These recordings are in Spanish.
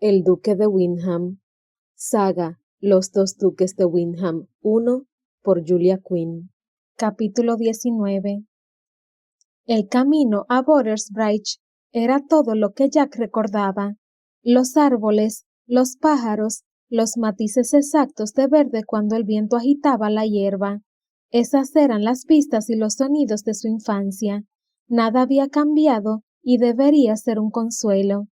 El duque de Windham. Saga Los dos duques de Windham 1 por Julia Quinn. Capítulo 19. El camino a Buttersbridge era todo lo que Jack recordaba. Los árboles, los pájaros, los matices exactos de verde cuando el viento agitaba la hierba. Esas eran las vistas y los sonidos de su infancia. Nada había cambiado y debería ser un consuelo.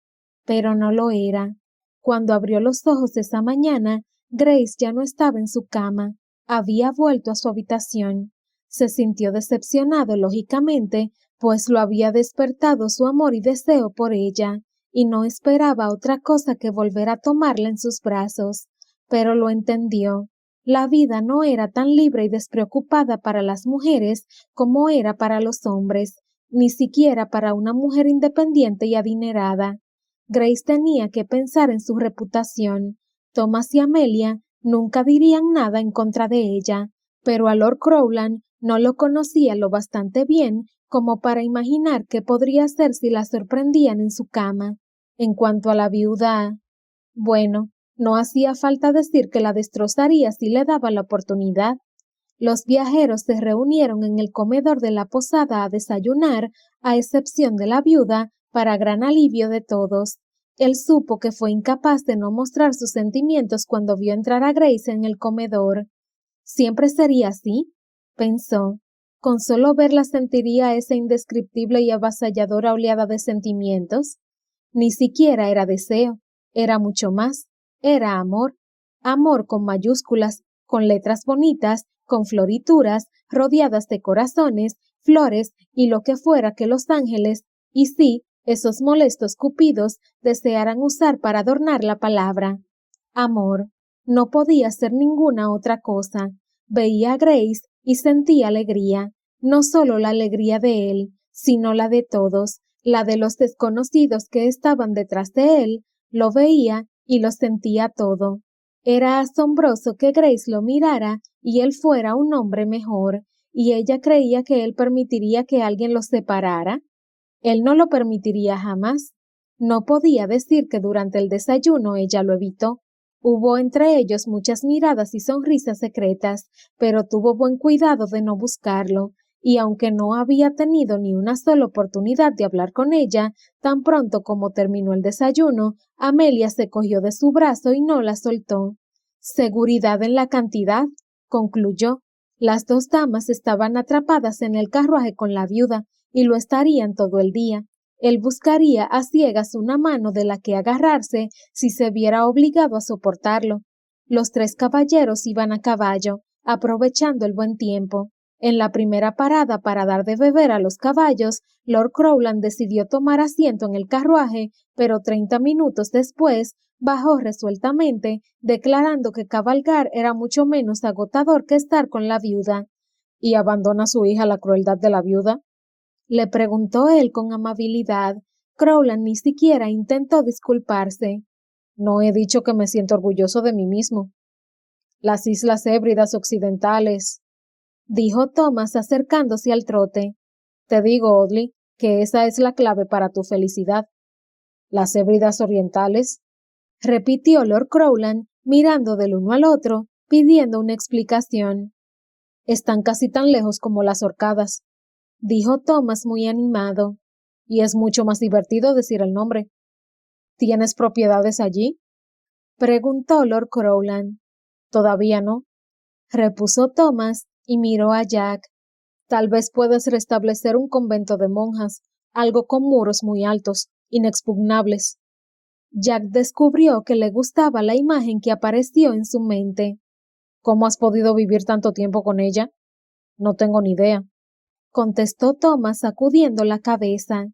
Pero no lo era. Cuando abrió los ojos esa mañana, Grace ya no estaba en su cama. Había vuelto a su habitación. Se sintió decepcionado, lógicamente, pues lo había despertado su amor y deseo por ella, y no esperaba otra cosa que volver a tomarla en sus brazos. Pero lo entendió. La vida no era tan libre y despreocupada para las mujeres como era para los hombres, ni siquiera para una mujer independiente y adinerada. Grace tenía que pensar en su reputación. Thomas y Amelia nunca dirían nada en contra de ella, pero a Lord Crowland no lo conocía lo bastante bien como para imaginar qué podría hacer si la sorprendían en su cama. En cuanto a la viuda, bueno, no hacía falta decir que la destrozaría si le daba la oportunidad. Los viajeros se reunieron en el comedor de la posada a desayunar, a excepción de la viuda, para gran alivio de todos. Él supo que fue incapaz de no mostrar sus sentimientos cuando vio entrar a Grace en el comedor. ¿Siempre sería así?, pensó. ¿Con solo verla sentiría esa indescriptible y avasalladora oleada de sentimientos? Ni siquiera era deseo, era mucho más, era amor. Amor con mayúsculas, con letras bonitas, con florituras, rodeadas de corazones, flores y lo que fuera que los ángeles, y sí, esos molestos cupidos, desearan usar para adornar la palabra. Amor. No podía ser ninguna otra cosa. Veía a Grace y sentía alegría, no solo la alegría de él, sino la de todos, la de los desconocidos que estaban detrás de él. Lo veía y lo sentía todo. Era asombroso que Grace lo mirara y él fuera un hombre mejor, y ella creía que él permitiría que alguien los separara. Él no lo permitiría jamás. No podía decir que durante el desayuno ella lo evitó. Hubo entre ellos muchas miradas y sonrisas secretas, pero tuvo buen cuidado de no buscarlo, y aunque no había tenido ni una sola oportunidad de hablar con ella, tan pronto como terminó el desayuno, Amelia se cogió de su brazo y no la soltó. Seguridad en la cantidad, concluyó. Las dos damas estaban atrapadas en el carruaje con la viuda, y lo estarían todo el día. Él buscaría a ciegas una mano de la que agarrarse si se viera obligado a soportarlo. Los tres caballeros iban a caballo, aprovechando el buen tiempo. En la primera parada para dar de beber a los caballos, Lord Crowland decidió tomar asiento en el carruaje, pero 30 minutos después bajó resueltamente, declarando que cabalgar era mucho menos agotador que estar con la viuda. ¿Y abandona a su hija a la crueldad de la viuda?, le preguntó él con amabilidad. Crowland ni siquiera intentó disculparse. No he dicho que me siento orgulloso de mí mismo. Las Islas Hébridas Occidentales, dijo Thomas acercándose al trote. Te digo, Audley, que esa es la clave para tu felicidad. Las Hébridas Orientales, repitió Lord Crowland, mirando del uno al otro, pidiendo una explicación. Están casi tan lejos como las Orcadas, dijo Thomas muy animado. Y es mucho más divertido decir el nombre. ¿Tienes propiedades allí?, preguntó Lord Crowland. Todavía no, repuso Thomas y miró a Jack. Tal vez puedas restablecer un convento de monjas, algo con muros muy altos, inexpugnables. Jack descubrió que le gustaba la imagen que apareció en su mente. ¿Cómo has podido vivir tanto tiempo con ella? No tengo ni idea, contestó Thomas sacudiendo la cabeza.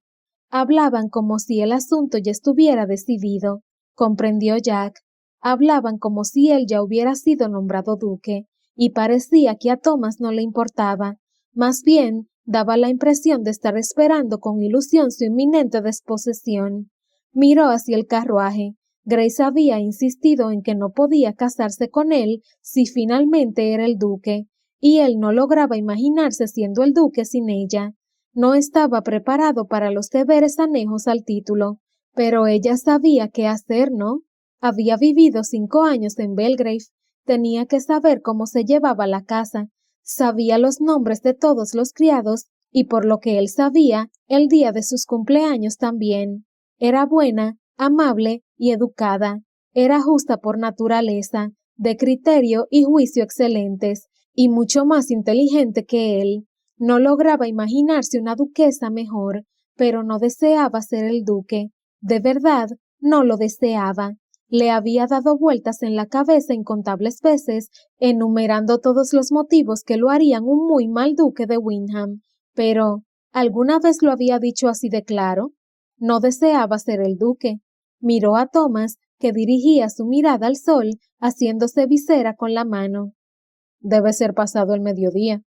Hablaban como si el asunto ya estuviera decidido, comprendió Jack. Hablaban como si él ya hubiera sido nombrado duque, y parecía que a Thomas no le importaba. Más bien, daba la impresión de estar esperando con ilusión su inminente desposesión. Miró hacia el carruaje. Grace había insistido en que no podía casarse con él si finalmente era el duque, y él no lograba imaginarse siendo el duque sin ella. No estaba preparado para los deberes anejos al título, Pero ella sabía qué hacer, ¿no? Había vivido 5 años en Belgrave, tenía que saber cómo se llevaba la casa, sabía los nombres de todos los criados y por lo que él sabía, el día de sus cumpleaños también. Era buena, amable y educada, era justa por naturaleza, de criterio y juicio excelentes, y mucho más inteligente que él. No lograba imaginarse una duquesa mejor, pero no deseaba ser el duque. De verdad, no lo deseaba. Le había dado vueltas en la cabeza incontables veces, enumerando todos los motivos que lo harían un muy mal duque de Windham. Pero, ¿alguna vez lo había dicho así de claro? No deseaba ser el duque. Miró a Thomas, que dirigía su mirada al sol, haciéndose visera con la mano. Debe ser pasado el mediodía,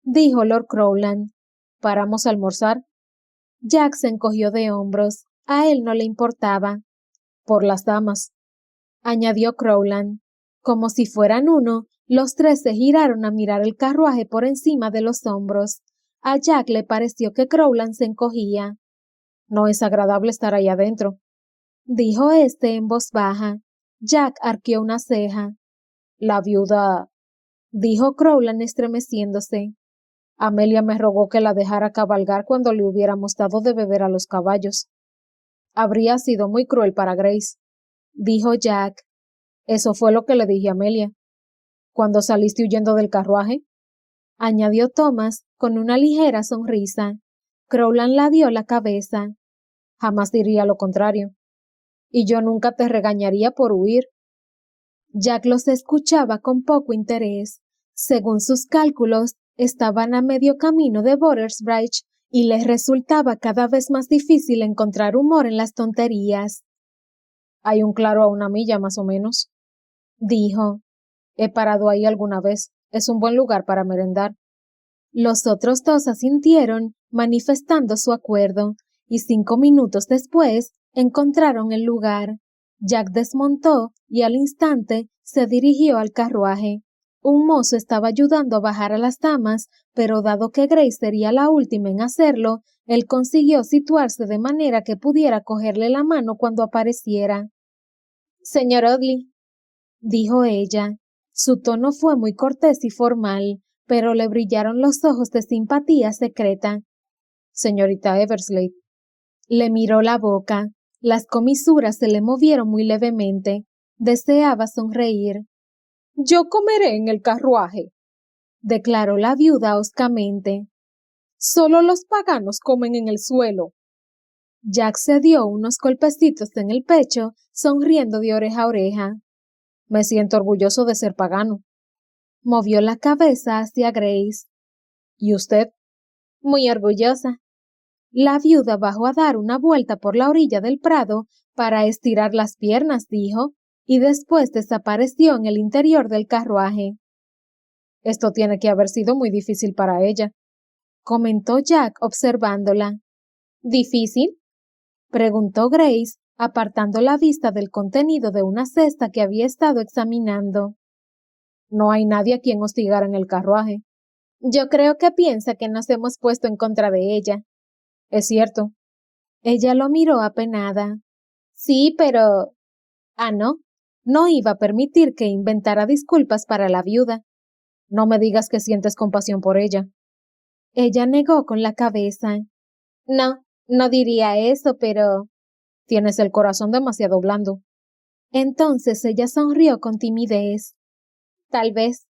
dijo Lord Crowland. ¿Paramos a almorzar? Jack se encogió de hombros. A él no le importaba. Por las damas, añadió Crowland. Como si fueran uno, los tres se giraron a mirar el carruaje por encima de los hombros. A Jack le pareció que Crowland se encogía. No es agradable estar ahí adentro, dijo éste en voz baja. Jack arqueó una ceja. La viuda, dijo Crowland estremeciéndose. Amelia me rogó que la dejara cabalgar cuando le hubiéramos dado de beber a los caballos. Habría sido muy cruel para Grace, dijo Jack. Eso fue lo que le dije a Amelia. Cuando saliste huyendo del carruaje, añadió Thomas con una ligera sonrisa. Crowland la dio la cabeza. Jamás diría lo contrario. Y yo nunca te regañaría por huir. Jack los escuchaba con poco interés. Según sus cálculos, estaban a medio camino de Buttersbridge y les resultaba cada vez más difícil encontrar humor en las tonterías. Hay un claro a 1 milla más o menos, dijo. He parado ahí alguna vez. Es un buen lugar para merendar. Los otros dos asintieron, manifestando su acuerdo, y 5 minutos después encontraron el lugar. Jack desmontó y al instante se dirigió al carruaje. Un mozo estaba ayudando a bajar a las damas, pero dado que Grace sería la última en hacerlo, él consiguió situarse de manera que pudiera cogerle la mano cuando apareciera. Señor Audley, dijo ella. Su tono fue muy cortés y formal, pero le brillaron los ojos de simpatía secreta. Señorita Eversley. Le miró la boca. Las comisuras se le movieron muy levemente. Deseaba sonreír. Yo comeré en el carruaje, declaró la viuda hoscamente. Solo los paganos comen en el suelo. Jack se dio unos golpecitos en el pecho, sonriendo de oreja a oreja. Me siento orgulloso de ser pagano. Movió la cabeza hacia Grace. ¿Y usted? Muy orgullosa. La viuda bajó a dar una vuelta por la orilla del prado para estirar las piernas, dijo, y después desapareció en el interior del carruaje. Esto tiene que haber sido muy difícil para ella, comentó Jack observándola. ¿Difícil?, preguntó Grace, apartando la vista del contenido de una cesta que había estado examinando. No hay nadie a quien hostigar en el carruaje. Yo creo que piensa que nos hemos puesto en contra de ella. Es cierto. Ella lo miró apenada. Sí, pero... no. No iba a permitir que inventara disculpas para la viuda. No me digas que sientes compasión por ella. Ella negó con la cabeza. No, no diría eso, pero... Tienes el corazón demasiado blando. Entonces ella sonrió con timidez. Tal vez.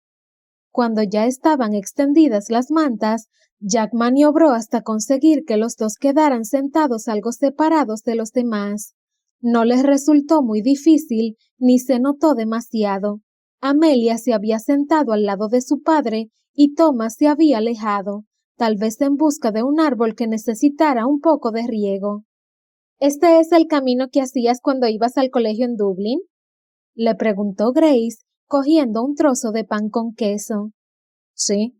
Cuando ya estaban extendidas las mantas, Jack maniobró hasta conseguir que los dos quedaran sentados algo separados de los demás. No les resultó muy difícil, ni se notó demasiado. Amelia se había sentado al lado de su padre y Thomas se había alejado, tal vez en busca de un árbol que necesitara un poco de riego. ¿Este es el camino que hacías cuando ibas al colegio en Dublín?, le preguntó Grace, cogiendo un trozo de pan con queso. Sí.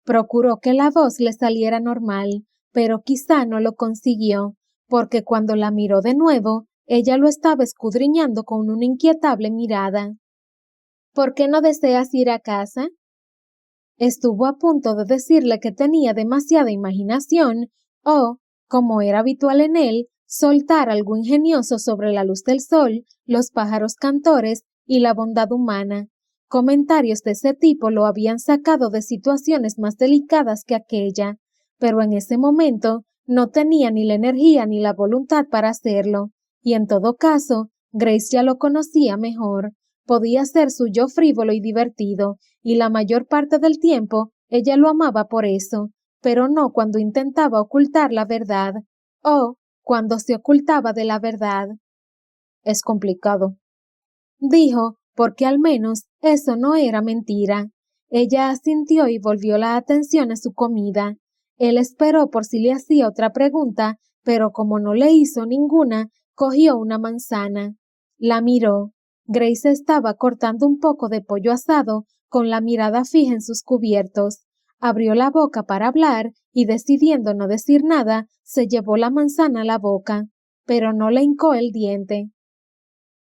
Procuró que la voz le saliera normal, pero quizá no lo consiguió, porque cuando la miró de nuevo, ella lo estaba escudriñando con una inquietable mirada. ¿Por qué no deseas ir a casa? Estuvo a punto de decirle que tenía demasiada imaginación o, como era habitual en él, soltar algo ingenioso sobre la luz del sol, los pájaros cantores y la bondad humana. Comentarios de ese tipo lo habían sacado de situaciones más delicadas que aquella, pero en ese momento no tenía ni la energía ni la voluntad para hacerlo, y en todo caso, Grace ya lo conocía mejor. Podía ser su yo frívolo y divertido, y la mayor parte del tiempo ella lo amaba por eso, pero no cuando intentaba ocultar la verdad, o cuando se ocultaba de la verdad. Es complicado, Dijo, porque al menos eso no era mentira. Ella asintió y volvió la atención a su comida. Él esperó por si le hacía otra pregunta, pero como no le hizo ninguna, cogió una manzana. La miró. Grace estaba cortando un poco de pollo asado, con la mirada fija en sus cubiertos. Abrió la boca para hablar y, decidiendo no decir nada, se llevó la manzana a la boca, pero no le hincó el diente.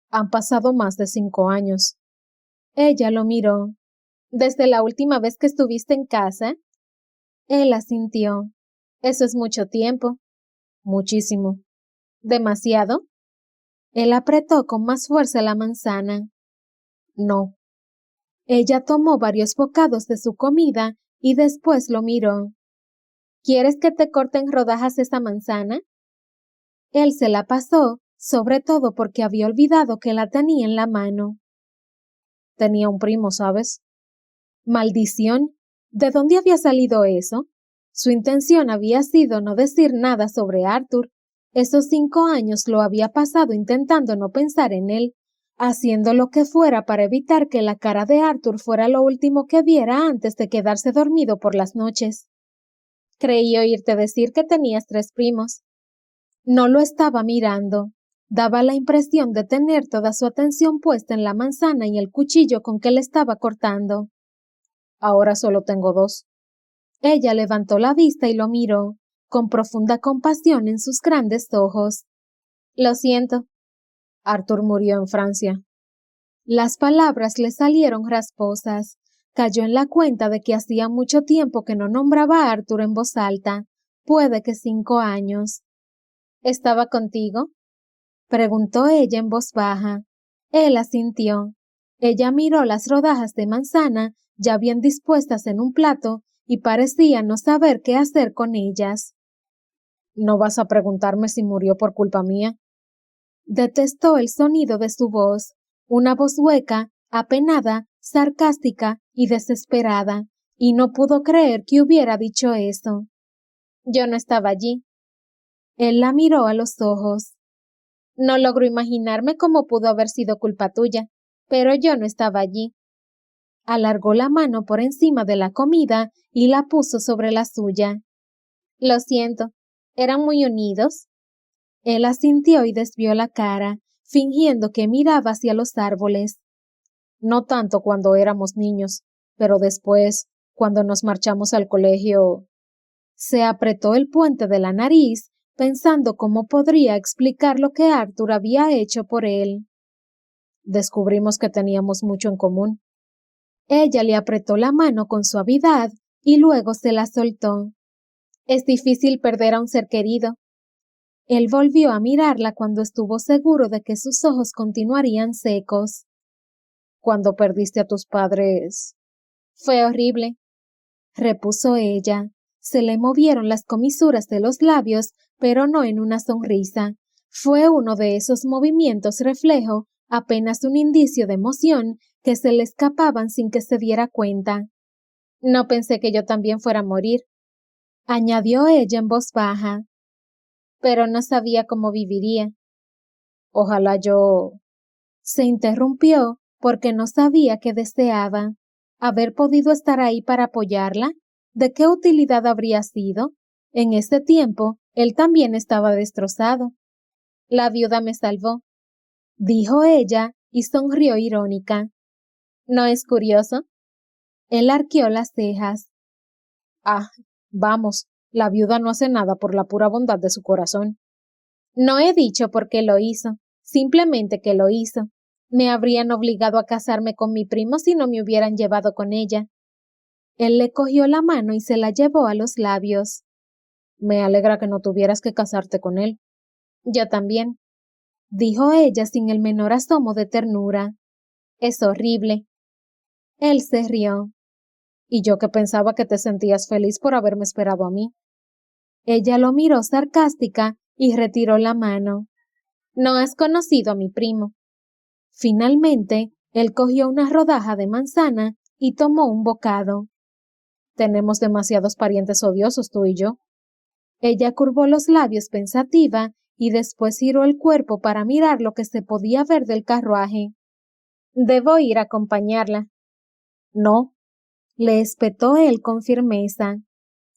Han pasado más de 5 años. Ella lo miró. ¿Desde la última vez que estuviste en casa? Él asintió. Eso es mucho tiempo. Muchísimo. ¿Demasiado? Él apretó con más fuerza la manzana. No. Ella tomó varios bocados de su comida y después lo miró. ¿Quieres que te corte en rodajas esa manzana? Él se la pasó, sobre todo porque había olvidado que la tenía en la mano. Tenía un primo, ¿sabes? Maldición. ¿De dónde había salido eso? Su intención había sido no decir nada sobre Arthur. Esos 5 años lo había pasado intentando no pensar en él, haciendo lo que fuera para evitar que la cara de Arthur fuera lo último que viera antes de quedarse dormido por las noches. Creí oírte decir que tenías 3 primos. No lo estaba mirando. Daba la impresión de tener toda su atención puesta en la manzana y el cuchillo con que le estaba cortando. Ahora solo tengo 2. Ella levantó la vista y lo miró, con profunda compasión en sus grandes ojos. Lo siento. Arthur murió en Francia. Las palabras le salieron rasposas. Cayó en la cuenta de que hacía mucho tiempo que no nombraba a Arthur en voz alta. Puede que 5 años. ¿Estaba contigo? Preguntó ella en voz baja. Él asintió. Ella miró las rodajas de manzana, ya bien dispuestas en un plato, y parecía no saber qué hacer con ellas. ¿No vas a preguntarme si murió por culpa mía? Detestó el sonido de su voz, una voz hueca, apenada, sarcástica y desesperada, y no pudo creer que hubiera dicho eso. Yo no estaba allí. Él la miró a los ojos. No logro imaginarme cómo pudo haber sido culpa tuya, pero yo no estaba allí. Alargó la mano por encima de la comida y la puso sobre la suya. Lo siento. ¿Eran muy unidos? Él asintió y desvió la cara, fingiendo que miraba hacia los árboles. No tanto cuando éramos niños, pero después, cuando nos marchamos al colegio. Se apretó el puente de la nariz, pensando cómo podría explicar lo que Arthur había hecho por él. Descubrimos que teníamos mucho en común. Ella le apretó la mano con suavidad y luego se la soltó. Es difícil perder a un ser querido. Él volvió a mirarla cuando estuvo seguro de que sus ojos continuarían secos. Cuando perdiste a tus padres. Fue horrible, repuso ella. Se le movieron las comisuras de los labios, pero no en una sonrisa. Fue uno de esos movimientos reflejo, apenas un indicio de emoción, que se le escapaban sin que se diera cuenta. No pensé que yo también fuera a morir, añadió ella en voz baja. Pero no sabía cómo viviría. Ojalá yo... Se interrumpió porque no sabía qué deseaba. ¿Haber podido estar ahí para apoyarla? ¿De qué utilidad habría sido? En ese tiempo, él también estaba destrozado. La viuda me salvó, dijo ella y sonrió irónica. ¿No es curioso? Él arqueó las cejas. Ah, vamos, la viuda no hace nada por la pura bondad de su corazón. No he dicho por qué lo hizo, simplemente que lo hizo. Me habrían obligado a casarme con mi primo si no me hubieran llevado con ella. Él le cogió la mano y se la llevó a los labios. Me alegra que no tuvieras que casarte con él. Yo también, dijo ella sin el menor asomo de ternura. Es horrible. Él se rió. Y yo que pensaba que te sentías feliz por haberme esperado a mí. Ella lo miró sarcástica y retiró la mano. No has conocido a mi primo. Finalmente, él cogió una rodaja de manzana y tomó un bocado. Tenemos demasiados parientes odiosos tú y yo. Ella curvó los labios pensativa y después giró el cuerpo para mirar lo que se podía ver del carruaje. Debo ir a acompañarla. No, le espetó él con firmeza.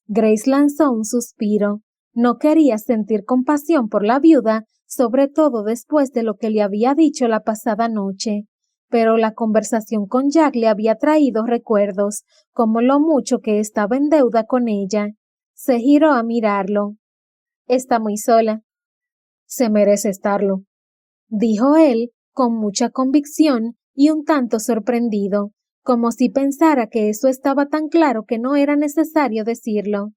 Grace lanzó un suspiro. No quería sentir compasión por la viuda, sobre todo después de lo que le había dicho la pasada noche. Pero la conversación con Jack le había traído recuerdos, como lo mucho que estaba en deuda con ella. Se giró a mirarlo. Está muy sola. Se merece estarlo, dijo él con mucha convicción y un tanto sorprendido, como si pensara que eso estaba tan claro que no era necesario decirlo.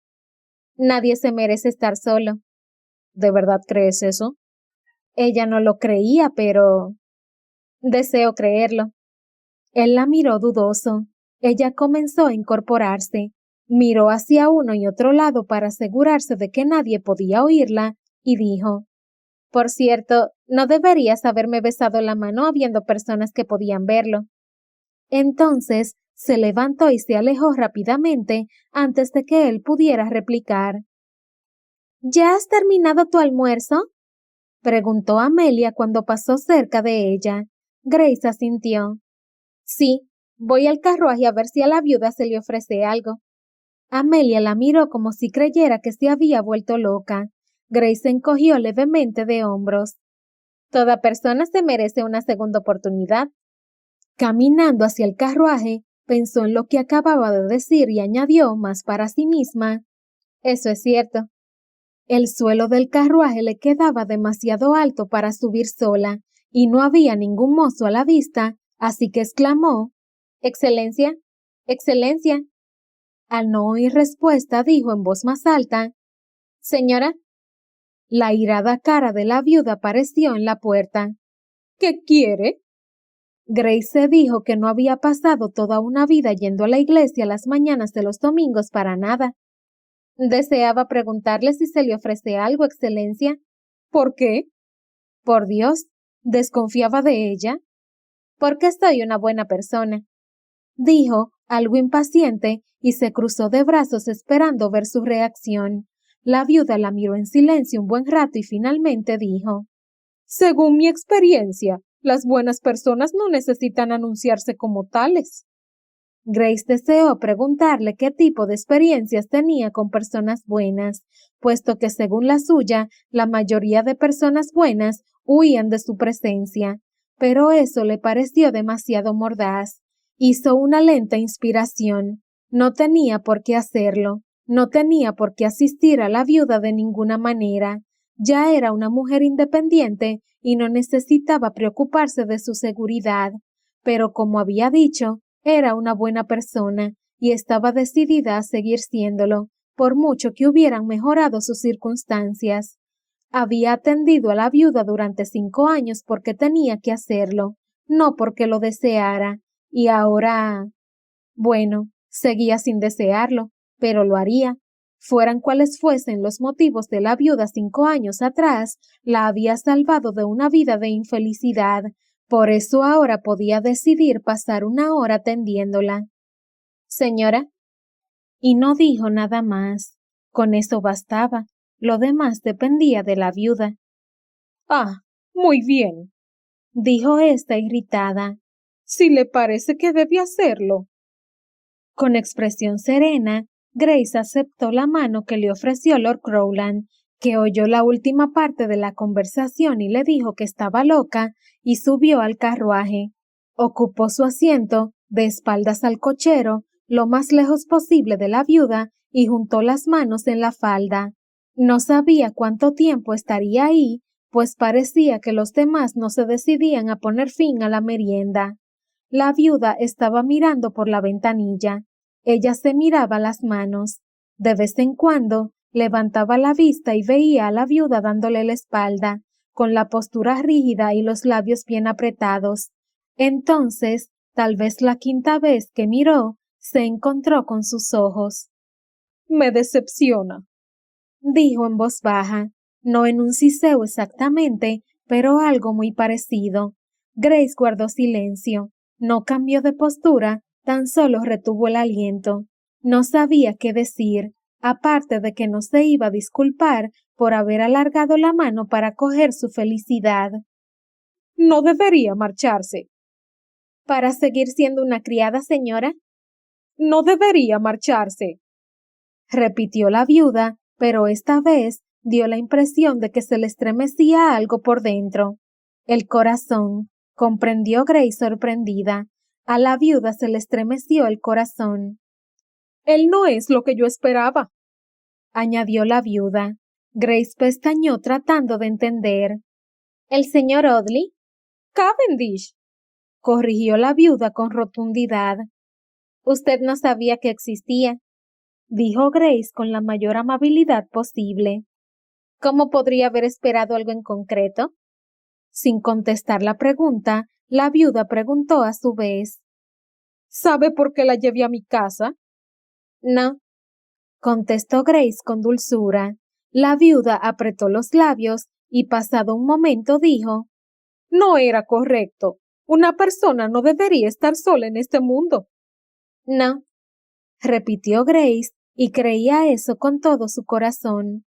Nadie se merece estar solo. ¿De verdad crees eso? Ella no lo creía, pero... Deseo creerlo. Él la miró dudoso. Ella comenzó a incorporarse. Miró hacia uno y otro lado para asegurarse de que nadie podía oírla y dijo: Por cierto, no deberías haberme besado la mano habiendo personas que podían verlo. Entonces se levantó y se alejó rápidamente antes de que él pudiera replicar. ¿Ya has terminado tu almuerzo? Preguntó Amelia cuando pasó cerca de ella. Grace asintió. Sí, voy al carruaje a ver si a la viuda se le ofrece algo. Amelia la miró como si creyera que se había vuelto loca. Grace se encogió levemente de hombros. Toda persona se merece una segunda oportunidad. Caminando hacia el carruaje, pensó en lo que acababa de decir y añadió más para sí misma. Eso es cierto. El suelo del carruaje le quedaba demasiado alto para subir sola, y no había ningún mozo a la vista, así que exclamó: Excelencia, Excelencia. Al no oír respuesta, dijo en voz más alta: Señora. La irada cara de la viuda apareció en la puerta. ¿Qué quiere? Grace se dijo que no había pasado toda una vida yendo a la iglesia las mañanas de los domingos para nada. Deseaba preguntarle si se le ofrece algo, Excelencia. ¿Por qué? Por Dios, ¿desconfiaba de ella? Porque soy una buena persona, dijo, algo impaciente, y se cruzó de brazos esperando ver su reacción. La viuda la miró en silencio un buen rato y finalmente dijo: Según mi experiencia, las buenas personas no necesitan anunciarse como tales. Grace deseó preguntarle qué tipo de experiencias tenía con personas buenas, puesto que según la suya, la mayoría de personas buenas huían de su presencia, pero eso le pareció demasiado mordaz. Hizo una lenta inspiración. No tenía por qué hacerlo, no tenía por qué asistir a la viuda de ninguna manera. Ya era una mujer independiente y no necesitaba preocuparse de su seguridad, pero como había dicho, era una buena persona y estaba decidida a seguir siéndolo, por mucho que hubieran mejorado sus circunstancias. Había atendido a la viuda durante 5 años porque tenía que hacerlo, no porque lo deseara, y ahora... Bueno, seguía sin desearlo, pero lo haría. Fueran cuales fuesen los motivos de la viuda 5 años atrás, la había salvado de una vida de infelicidad. Por eso ahora podía decidir pasar una hora atendiéndola. Señora. Y no dijo nada más. Con eso bastaba. Lo demás dependía de la viuda. Ah, muy bien, dijo ésta irritada. Si le parece que debe hacerlo. Con expresión serena, Grace aceptó la mano que le ofreció Lord Crowland, que oyó la última parte de la conversación y le dijo que estaba loca, y subió al carruaje. Ocupó su asiento, de espaldas al cochero, lo más lejos posible de la viuda, y juntó las manos en la falda. No sabía cuánto tiempo estaría ahí, pues parecía que los demás no se decidían a poner fin a la merienda. La viuda estaba mirando por la ventanilla. Ella se miraba las manos. De vez en cuando, Levantaba la vista y veía a la viuda dándole la espalda, con la postura rígida y los labios bien apretados. Entonces, tal vez la quinta vez que miró, se encontró con sus ojos. Me decepciona, dijo en voz baja, no en un siseo exactamente, pero algo muy parecido. Grace guardó silencio, no cambió de postura, tan solo retuvo el aliento. No sabía qué decir, aparte de que no se iba a disculpar por haber alargado la mano para coger su felicidad. No debería marcharse. ¿Para seguir siendo una criada, señora? No debería marcharse, repitió la viuda, pero esta vez dio la impresión de que se le estremecía algo por dentro. El corazón, comprendió Grace sorprendida. A la viuda se le estremeció el corazón. Él no es lo que yo esperaba, añadió la viuda. Grace pestañeó tratando de entender. ¿El señor Audley? Cavendish, corrigió la viuda con rotundidad. Usted no sabía que existía, dijo Grace con la mayor amabilidad posible. ¿Cómo podría haber esperado algo en concreto? Sin contestar la pregunta, la viuda preguntó a su vez. ¿Sabe por qué la llevé a mi casa? No, contestó Grace con dulzura. La viuda apretó los labios y pasado un momento dijo: No era correcto. Una persona no debería estar sola en este mundo. No, repitió Grace, y creía eso con todo su corazón.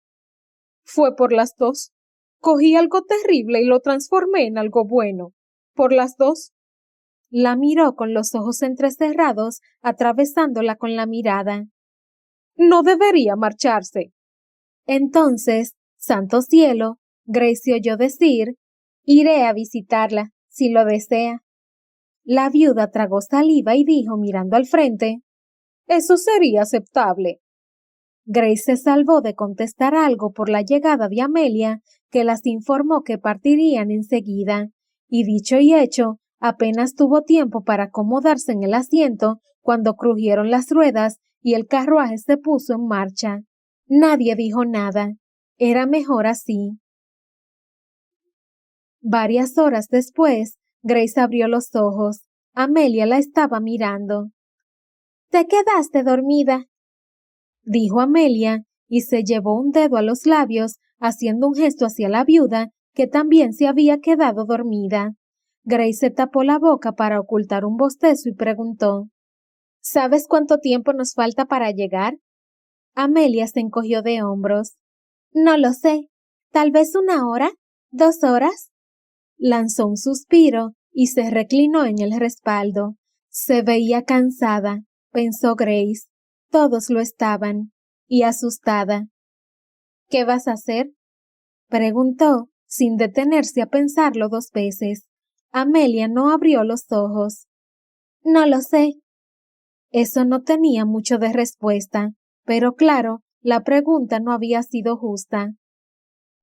Fue por las dos. Cogí algo terrible y lo transformé en algo bueno. Por las dos. La miró con los ojos entrecerrados, atravesándola con la mirada. No debería marcharse. Entonces, santo cielo, Grace oyó decir: iré a visitarla, si lo desea. La viuda tragó saliva y dijo mirando al frente: eso sería aceptable. Grace se salvó de contestar algo por la llegada de Amelia, que las informó que partirían enseguida, y dicho y hecho, apenas tuvo tiempo para acomodarse en el asiento cuando crujieron las ruedas y el carruaje se puso en marcha. Nadie dijo nada. Era mejor así. Varias horas después, Grace abrió los ojos. Amelia la estaba mirando. ¿Te quedaste dormida?, dijo Amelia, y se llevó un dedo a los labios, haciendo un gesto hacia la viuda, que también se había quedado dormida. Grace se tapó la boca para ocultar un bostezo y preguntó: ¿Sabes cuánto tiempo nos falta para llegar? Amelia se encogió de hombros. No lo sé. ¿Tal vez 1 hora? ¿2 horas? Lanzó un suspiro y se reclinó en el respaldo. Se veía cansada, pensó Grace. Todos lo estaban, y asustada. ¿Qué vas a hacer?, preguntó, sin detenerse a pensarlo 2 veces. Amelia no abrió los ojos. No lo sé. Eso no tenía mucho de respuesta, pero claro, la pregunta no había sido justa.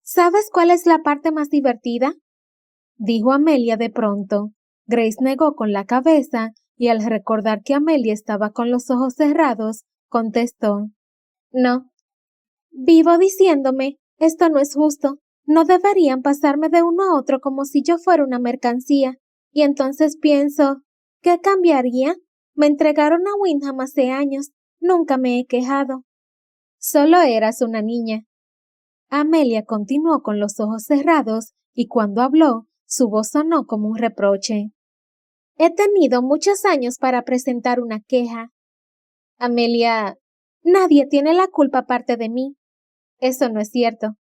¿Sabes cuál es la parte más divertida?, dijo Amelia de pronto. Grace negó con la cabeza, y al recordar que Amelia estaba con los ojos cerrados, contestó: No. Vivo diciéndome, esto no es justo. No deberían pasarme de uno a otro como si yo fuera una mercancía. Y entonces pienso, ¿qué cambiaría? Me entregaron a Windham hace años. Nunca me he quejado. Solo eras una niña. Amelia continuó con los ojos cerrados, y cuando habló, su voz sonó como un reproche. He tenido muchos años para presentar una queja. Amelia, nadie tiene la culpa aparte de mí. Eso no es cierto.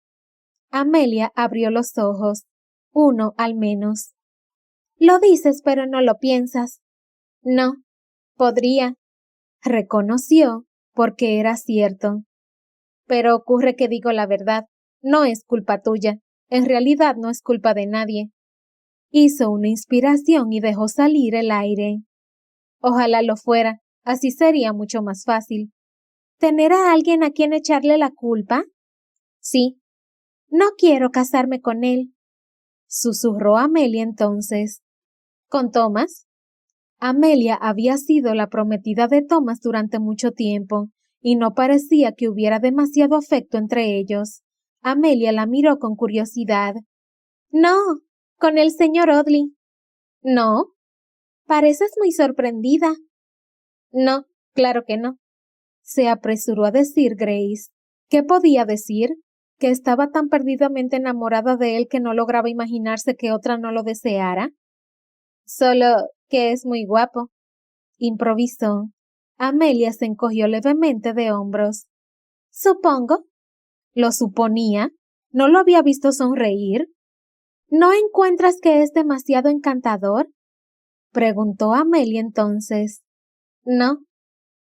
Amelia abrió los ojos, uno al menos. Lo dices, pero no lo piensas. No, podría, reconoció, porque era cierto. Pero ocurre que digo la verdad. No es culpa tuya. En realidad no es culpa de nadie. Hizo una inspiración y dejó salir el aire. Ojalá lo fuera, así sería mucho más fácil. ¿Tener a alguien a quien echarle la culpa? Sí. No quiero casarme con él, susurró Amelia entonces. ¿Con Thomas? Amelia había sido la prometida de Thomas durante mucho tiempo, y no parecía que hubiera demasiado afecto entre ellos. Amelia la miró con curiosidad. No, con el señor Audley. No, pareces muy sorprendida. No, claro que no, se apresuró a decir Grace. ¿Qué podía decir? ¿Que estaba tan perdidamente enamorada de él que no lograba imaginarse que otra no lo deseara? Solo que es muy guapo, improvisó. Amelia se encogió levemente de hombros. Supongo. Lo suponía. ¿No lo había visto sonreír? ¿No encuentras que es demasiado encantador? Preguntó Amelia entonces. No.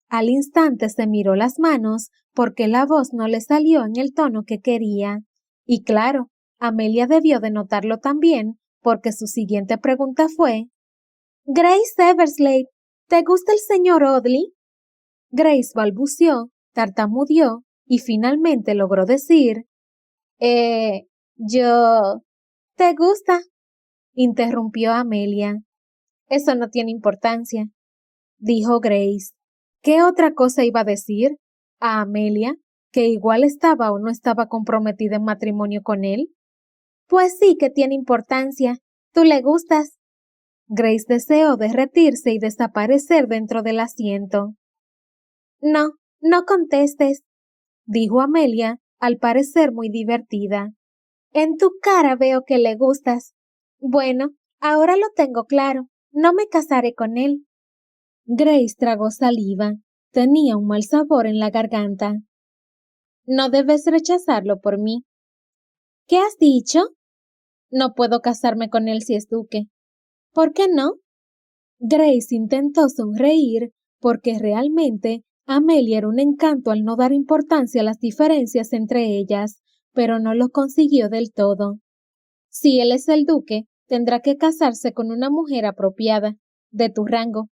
Al instante se miró las manos porque la voz no le salió en el tono que quería. Y claro, Amelia debió de notarlo también porque su siguiente pregunta fue: Grace Everslade, ¿te gusta el señor Audley? Grace balbuceó, tartamudeó y finalmente logró decir: yo... ¿Te gusta? Interrumpió Amelia. Eso no tiene importancia, dijo Grace. ¿Qué otra cosa iba a decir? ¿A Amelia, que igual estaba o no estaba comprometida en matrimonio con él? Pues sí que tiene importancia. Tú le gustas. Grace deseó derretirse y desaparecer dentro del asiento. No, no contestes, dijo Amelia, al parecer muy divertida. En tu cara veo que le gustas. Bueno, ahora lo tengo claro. No me casaré con él. Grace tragó saliva. Tenía un mal sabor en la garganta. No debes rechazarlo por mí. ¿Qué has dicho? No puedo casarme con él si es duque. ¿Por qué no? Grace intentó sonreír porque realmente Amelia era un encanto al no dar importancia a las diferencias entre ellas, pero no lo consiguió del todo. Si él es el duque, tendrá que casarse con una mujer apropiada, de tu rango.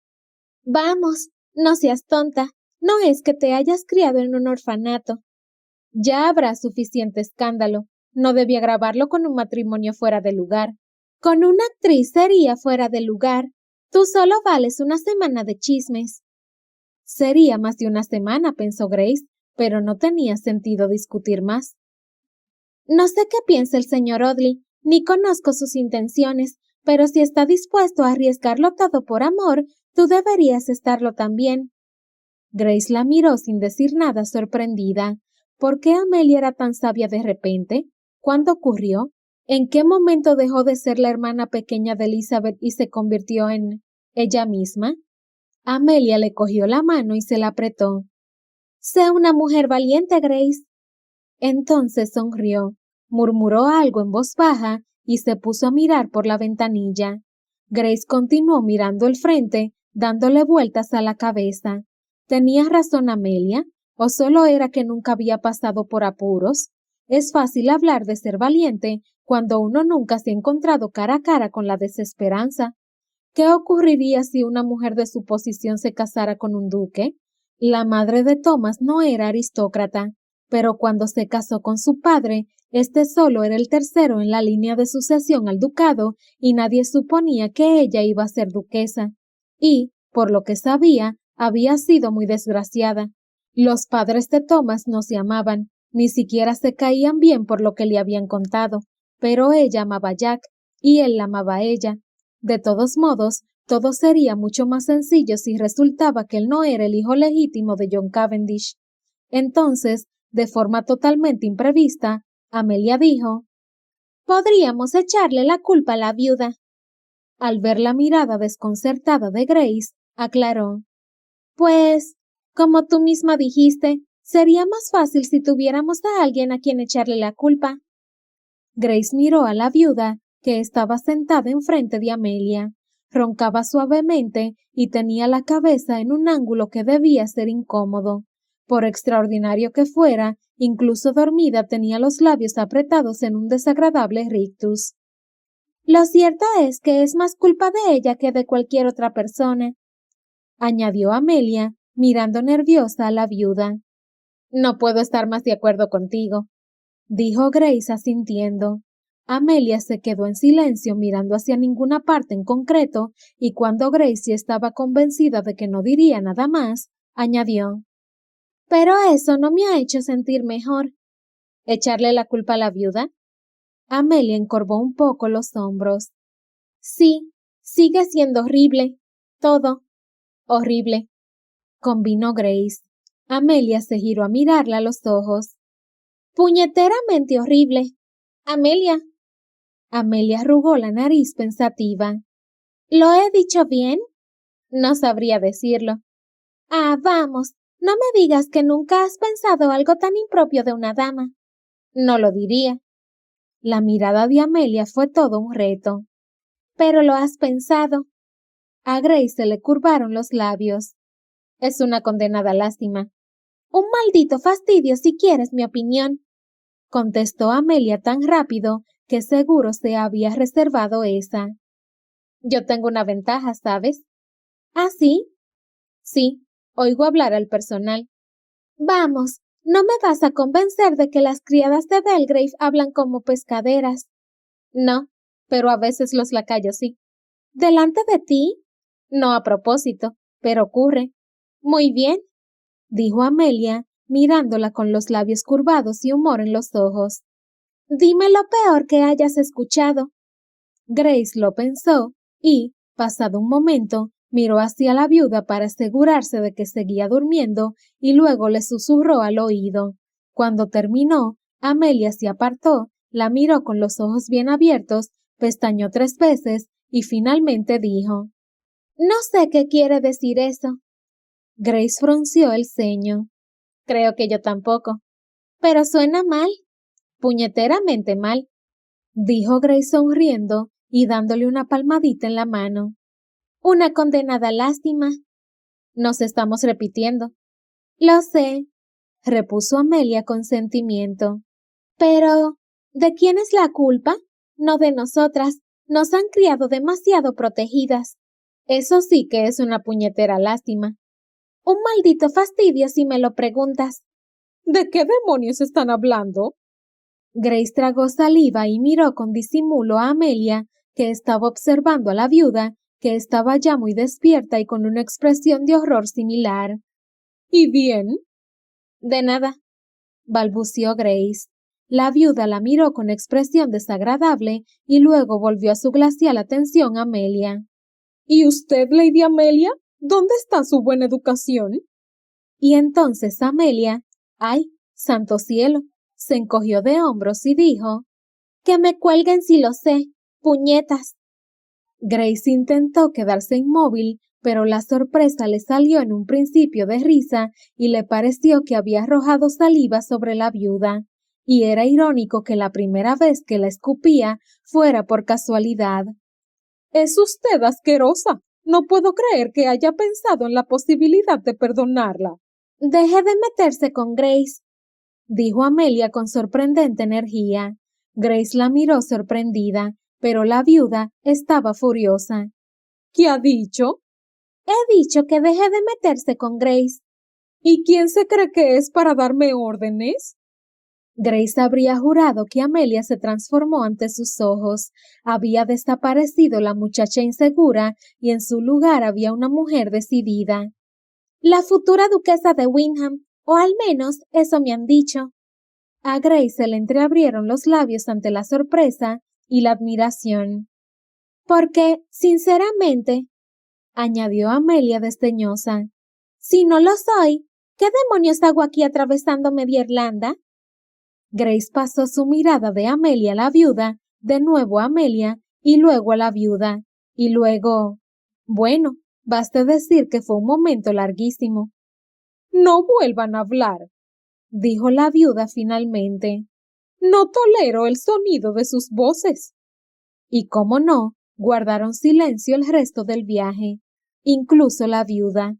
Vamos, no seas tonta, no es que te hayas criado en un orfanato. Ya habrá suficiente escándalo, no debía grabarlo con un matrimonio fuera de lugar. Con una actriz sería fuera de lugar. Tú solo vales una semana de chismes. Sería más de una semana, pensó Grace, pero no tenía sentido discutir más. No sé qué piensa el señor Audley, ni conozco sus intenciones, pero si está dispuesto a arriesgarlo todo por amor, tú deberías estarlo también. Grace la miró sin decir nada, sorprendida. ¿Por qué Amelia era tan sabia de repente? ¿Cuándo ocurrió? ¿En qué momento dejó de ser la hermana pequeña de Elizabeth y se convirtió en ella misma? Amelia le cogió la mano y se la apretó. Sé una mujer valiente, Grace. Entonces sonrió, murmuró algo en voz baja y se puso a mirar por la ventanilla. Grace continuó mirando el frente, dándole vueltas a la cabeza. ¿Tenía razón Amelia? ¿O solo era que nunca había pasado por apuros? Es fácil hablar de ser valiente cuando uno nunca se ha encontrado cara a cara con la desesperanza. ¿Qué ocurriría si una mujer de su posición se casara con un duque? La madre de Thomas no era aristócrata, pero cuando se casó con su padre, este solo era el tercero en la línea de sucesión al ducado y nadie suponía que ella iba a ser duquesa. Y, por lo que sabía, había sido muy desgraciada. Los padres de Thomas no se amaban, ni siquiera se caían bien por lo que le habían contado, pero ella amaba a Jack y él la amaba a ella. De todos modos, todo sería mucho más sencillo si resultaba que él no era el hijo legítimo de John Cavendish. Entonces, de forma totalmente imprevista, Amelia dijo: «Podríamos echarle la culpa a la viuda». Al ver la mirada desconcertada de Grace, aclaró: «Pues, como tú misma dijiste, sería más fácil si tuviéramos a alguien a quien echarle la culpa». Grace miró a la viuda, que estaba sentada enfrente de Amelia. Roncaba suavemente y tenía la cabeza en un ángulo que debía ser incómodo. Por extraordinario que fuera, incluso dormida tenía los labios apretados en un desagradable rictus. «Lo cierto es que es más culpa de ella que de cualquier otra persona», añadió Amelia, mirando nerviosa a la viuda. «No puedo estar más de acuerdo contigo», dijo Grace asintiendo. Amelia se quedó en silencio mirando hacia ninguna parte en concreto y cuando Grace ya estaba convencida de que no diría nada más, añadió: Pero eso no me ha hecho sentir mejor. ¿Echarle la culpa a la viuda? Amelia encorvó un poco los hombros. Sí, sigue siendo horrible. Todo. Horrible, convino Grace. Amelia se giró a mirarla a los ojos. Puñeteramente horrible. Amelia. Amelia arrugó la nariz pensativa. ¿Lo he dicho bien? No sabría decirlo. Ah, vamos, no me digas que nunca has pensado algo tan impropio de una dama. No lo diría. La mirada de Amelia fue todo un reto. Pero lo has pensado. A Grace se le curvaron los labios. Es una condenada lástima. Un maldito fastidio si quieres mi opinión, contestó Amelia tan rápido que seguro se había reservado esa. Yo tengo una ventaja, ¿sabes? ¿Ah, sí? Sí, oigo hablar al personal. Vamos, no me vas a convencer de que las criadas de Belgrave hablan como pescaderas. No, pero a veces los lacayos sí. ¿Delante de ti? No a propósito, pero ocurre. Muy bien, dijo Amelia, mirándola con los labios curvados y humor en los ojos. Dime lo peor que hayas escuchado. Grace lo pensó y, pasado un momento, miró hacia la viuda para asegurarse de que seguía durmiendo y luego le susurró al oído. Cuando terminó, Amelia se apartó, la miró con los ojos bien abiertos, pestañeó 3 veces y finalmente dijo: No sé qué quiere decir eso. Grace frunció el ceño. Creo que yo tampoco. Pero suena mal. Puñeteramente mal, dijo Grace sonriendo y dándole una palmadita en la mano. Una condenada lástima. Nos estamos repitiendo. Lo sé, repuso Amelia con sentimiento. Pero, ¿de quién es la culpa? No de nosotras. Nos han criado demasiado protegidas. Eso sí que es una puñetera lástima. Un maldito fastidio si me lo preguntas. ¿De qué demonios están hablando? Grace tragó saliva y miró con disimulo a Amelia, que estaba observando a la viuda, que estaba ya muy despierta y con una expresión de horror similar. ¿Y bien? De nada, balbució Grace. La viuda la miró con expresión desagradable y luego volvió a su glacial atención a Amelia. ¿Y usted, Lady Amelia? ¿Dónde está su buena educación? Y entonces Amelia, ¡ay, santo cielo!, se encogió de hombros y dijo: Que me cuelguen si lo sé, puñetas. Grace intentó quedarse inmóvil, pero la sorpresa le salió en un principio de risa y le pareció que había arrojado saliva sobre la viuda, y era irónico que la primera vez que la escupía fuera por casualidad. Es usted asquerosa. No puedo creer que haya pensado en la posibilidad de perdonarla. Deje de meterse con Grace, dijo Amelia con sorprendente energía. Grace la miró sorprendida, pero la viuda estaba furiosa. ¿Qué ha dicho? He dicho que deje de meterse con Grace. ¿Y quién se cree que es para darme órdenes? Grace habría jurado que Amelia se transformó ante sus ojos. Había desaparecido la muchacha insegura y en su lugar había una mujer decidida. La futura duquesa de Windham, o al menos eso me han dicho. A Grace se le entreabrieron los labios ante la sorpresa y la admiración. Porque, sinceramente, añadió Amelia desdeñosa, si no lo soy, ¿qué demonios hago aquí atravesando media Irlanda? Grace pasó su mirada de Amelia a la viuda, de nuevo a Amelia, y luego a la viuda, y luego... Bueno, baste decir que fue un momento larguísimo. No vuelvan a hablar, dijo la viuda finalmente. No tolero el sonido de sus voces. Y cómo no, guardaron silencio el resto del viaje, incluso la viuda.